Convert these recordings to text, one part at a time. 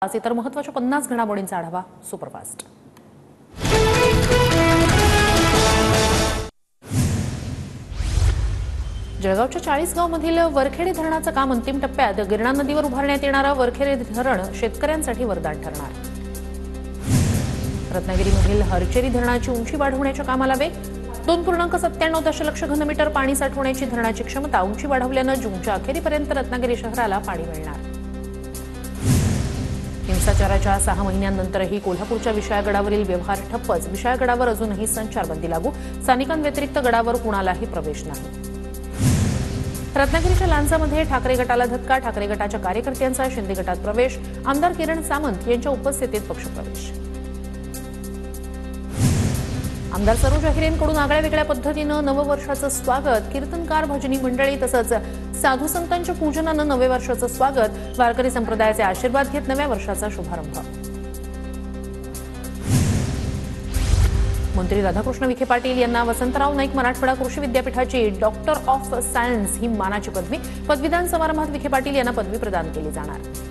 आज इतर महत्त्वाच्या 50 घडामोडींचा आढावा सुपरफास्ट। जळगावच्या 40 गावांमधील वरखेडी धरणाचं काम अंतिम टप्प्यात। गिरणा नदीवर उभारण्यात येणारं वरखेडी धरण शेतकऱ्यांसाठी वरदान ठरणार। रत्नागिरीमधील हरचेरी धरणाची उंची वाढवण्याच्या कामाला वेग। 2.97 दशलक्ष घनमीटर पाणी साठवण्याची धरणाची क्षमता उंची वाढवल्यानं जूनच्या अखेरीपर्यंत रत्नागिरी शहराला पाणी मिळणार। हिंसाचाराच्या 6 महिन्यांनंतरही कोल्हापूरच्या विशाळगडावरील व्यवहार ठप्पच। विशाळगडावर अजूनही संचारबंदी लागू। स्थानिकांव्यतिरिक्त गडावर कुणालाही प्रवेश नाही। रत्नागिरीच्या लांजामध्ये ठाकरे गटाला धक्का। ठाकरे गटाच्या कार्यकर्त्यांचा शिंदे गटात प्रवेश। आमदार किरण सामंत यांच्या उपस्थितीत पक्षप्रवेश। आमदार सरोज अहिरेंकडून आगळ्या-वेगळ्या पद्धतीनं नववर्षाचं स्वागत। कीर्तनकार, भजनी मंडळी तसंच साधू संतांच्या पूजनानं नवे वर्षाचं स्वागत। वारकरी संप्रदायाचे आशीर्वाद घेत नव्या वर्षाचा शुभारंभ। मंत्री राधाकृष्ण विखे पाटील यांना वसंतराव नाईक मराठवाडा कृषी विद्यापीठाची डॉक्टर ऑफ सायन्स ही मानाची पदवी। पदवीदान समारंभात विखे पाटील यांना पदवी प्रदान केली जाणार।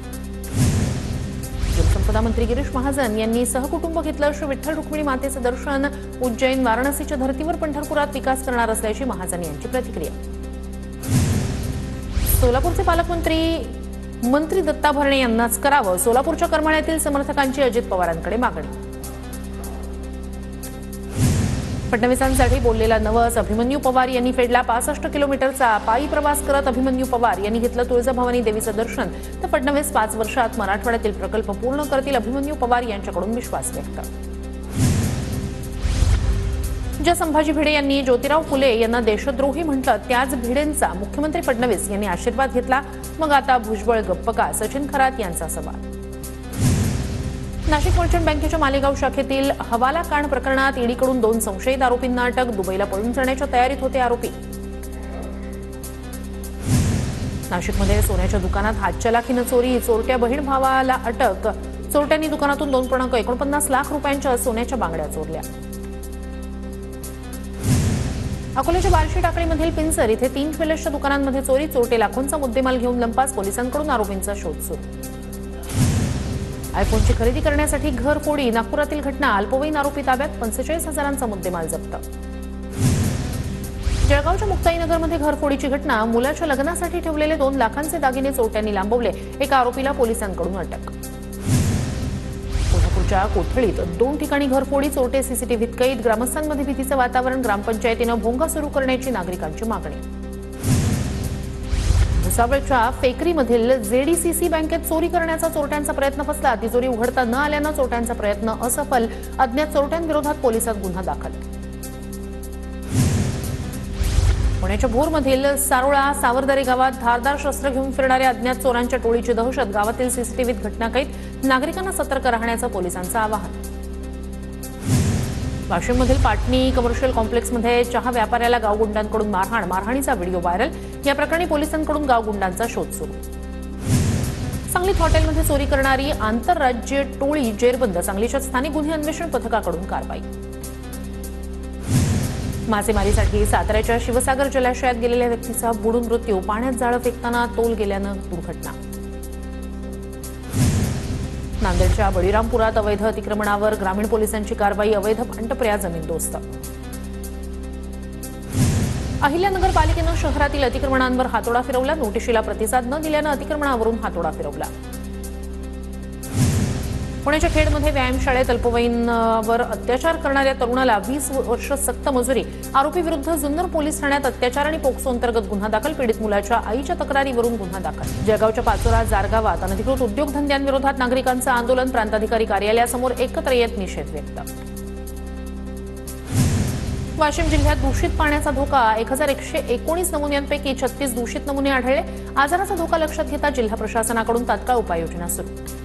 जलसंपदा मंत्री गिरीश महाजन यांनी सहकुटुंब घेतलं श्री विठ्ठल रुक्मिणी मातेचं दर्शन। उज्जैन वाराणसीच्या धर्तीवर पंढरपुरात विकास करणार असल्याची महाजन यांची प्रतिक्रिया। सोलापूरचे पालकमंत्री दत्ता भरणे यांनाच करावं। सोलापूरच्या करमाळ्यातील समर्थकांची अजित पवारांकडे मागणी। फडणवीसांसाठी बोललेला नवस। अभिमन्यू पवार यांनी फेडला 65 किलोमीटरचा पायी प्रवास करत अभिमन्यू पवार यांनी घेतलं तुळजाभवानी देवीचं दर्शन। तर फडणवीस 5 वर्षात मराठवाड्यातील प्रकल्प पूर्ण करतील। अभिमन्यू पवार यांच्याकडून विश्वास व्यक्त। ज्या संभाजी भिडे यांनी ज्योतिराव फुले यांना देशद्रोही म्हटलं, त्याच भिडेंचा मुख्यमंत्री फडणवीस यांनी आशीर्वाद घेतला। मग आता भुजबळ गप्प का? सचिन खरात यांचा सवाल। नाशिक मर्चंट बँकेच्या मालेगाव शाखेतील हवाला कांड प्रकरणात ईडीकडून 2 संशयित आरोपींना अटक। दुबईला पळून जाण्याच्या तयारीत होते आरोपी। नाशिकमध्ये सोन्याच्या दुकानात हातचलाखीनं चोरी। चोरट्या बहीण भावाला अटक। चोरट्यांनी दुकानातून 2.49 लाख रुपयांच्या सोन्याच्या बांगड्या चोरल्या। अकोल्याच्या बार्शी टाकळीमधील पिंजर इथे 3 ज्वेलर्सच्या दुकानांमध्ये चोरी। चोरटे लाखोंचा मुद्देमाल घेऊन लंपास। पोलिसांकडून आरोपींचा शोध सुरू। आयफोनची खरेदी करण्यासाठी घरफोडी। नागपुरातील घटना। अल्पवयीन आरोपी ताब्यात। 45,000चा मुद्देमाल जप्त। जळगावच्या मुक्ताईनगरमध्ये घरफोडीची घटना। मुलाच्या लग्नासाठी ठेवलेले 2 लाखांचे दागिने चोरट्यांनी लांबवले। एका आरोपीला पोलिसांकडून अटक। कोल्हापूरच्या कोथळीत 2 ठिकाणी घरफोडी। चोरटे सीसीटीव्हीत कैद। ग्रामस्थांमध्ये भीतीचं वातावरण। ग्रामपंचायतीनं भोंगा सुरू करण्याची नागरिकांची मागणी। भुसावळच्या फेकरीमधील जेडीसीसी बँकेत चोरी करण्याचा चोरट्यांचा प्रयत्न फसला। तिजोरी उघडता न आल्यानं चोरट्यांचा प्रयत्न असफल। अज्ञात चोरट्यांविरोधात पोलिसात गुन्हा दाखल। पुण्याच्या भोरमधील सारोळा सावरदरे गावात धारदार शस्त्र घेऊन फिरणाऱ्या अज्ञात चोरांच्या टोळीची दहशत। गावातील सीसीटीव्हीत घटना कैद। नागरिकांना सतर्क राहण्याचं पोलिसांचं आवाहन। वाशिममधील पाटणी कमर्शियल कॉम्प्लेक्समध्ये चहा व्यापाऱ्याला गावगुंडांकडून मारहाण। मारहाणीचा व्हिडिओ व्हायरल। या प्रकरणी पोलिसांकडून गावगुंडांचा शोध सुरू। सांगलीत हॉटेलमध्ये चोरी करणारी आंतरराज्यीय टोळी जेरबंद। सांगलीच्या स्थानिक गुन्हे अन्वेषण पथकाकडून कारवाई। मासेमारीसाठी साताऱ्याच्या शिवसागर जलाशयात गेलेल्या व्यक्तीचा बुडून मृत्यू। पाण्यात जाळं फेकताना तोल गेल्यानं दुर्घटना। नांदेडच्या बळीरामपुरात अवैध अतिक्रमणावर ग्रामीण पोलिसांची कारवाई। अवैध भांडपऱ्या जमीनदोस्त। अहिल्यानगर पालिकेनं शहरातील अतिक्रमणांवर हातोडा फिरवला। नोटिशीला प्रतिसाद न दिल्यानं अतिक्रमणावरून हातोडा फिरवला। पुण्याच्या खेडमध्ये व्यायामशाळेत अल्पवयीनावर अत्याचार करणाऱ्या तरुणाला 20 वर्ष सक्त मजुरी। आरोपीविरुद्ध जुन्नर पोलीस ठाण्यात अत्याचार आणि पोक्सो अंतर्गत गुन्हा दाखल। पीडित मुलाच्या आईच्या तक्रारीवरून गुन्हा दाखल। जळगावच्या पाचोरा जारगावात अनधिकृत उद्योगधंद्यांविरोधात नागरिकांचं आंदोलन। प्रांताधिकारी कार्यालयासमोर एकत्र येत निषेध व्यक्त। वाशिम जिल्ह्यात दूषित पाण्याचा धोका। 1119 नमुन्यांपैकी 36 दूषित नमुने आढळले। आजाराचा धोका लक्षात घेता जिल्हा प्रशासनाकडून तात्काळ उपाययोजना सुरू।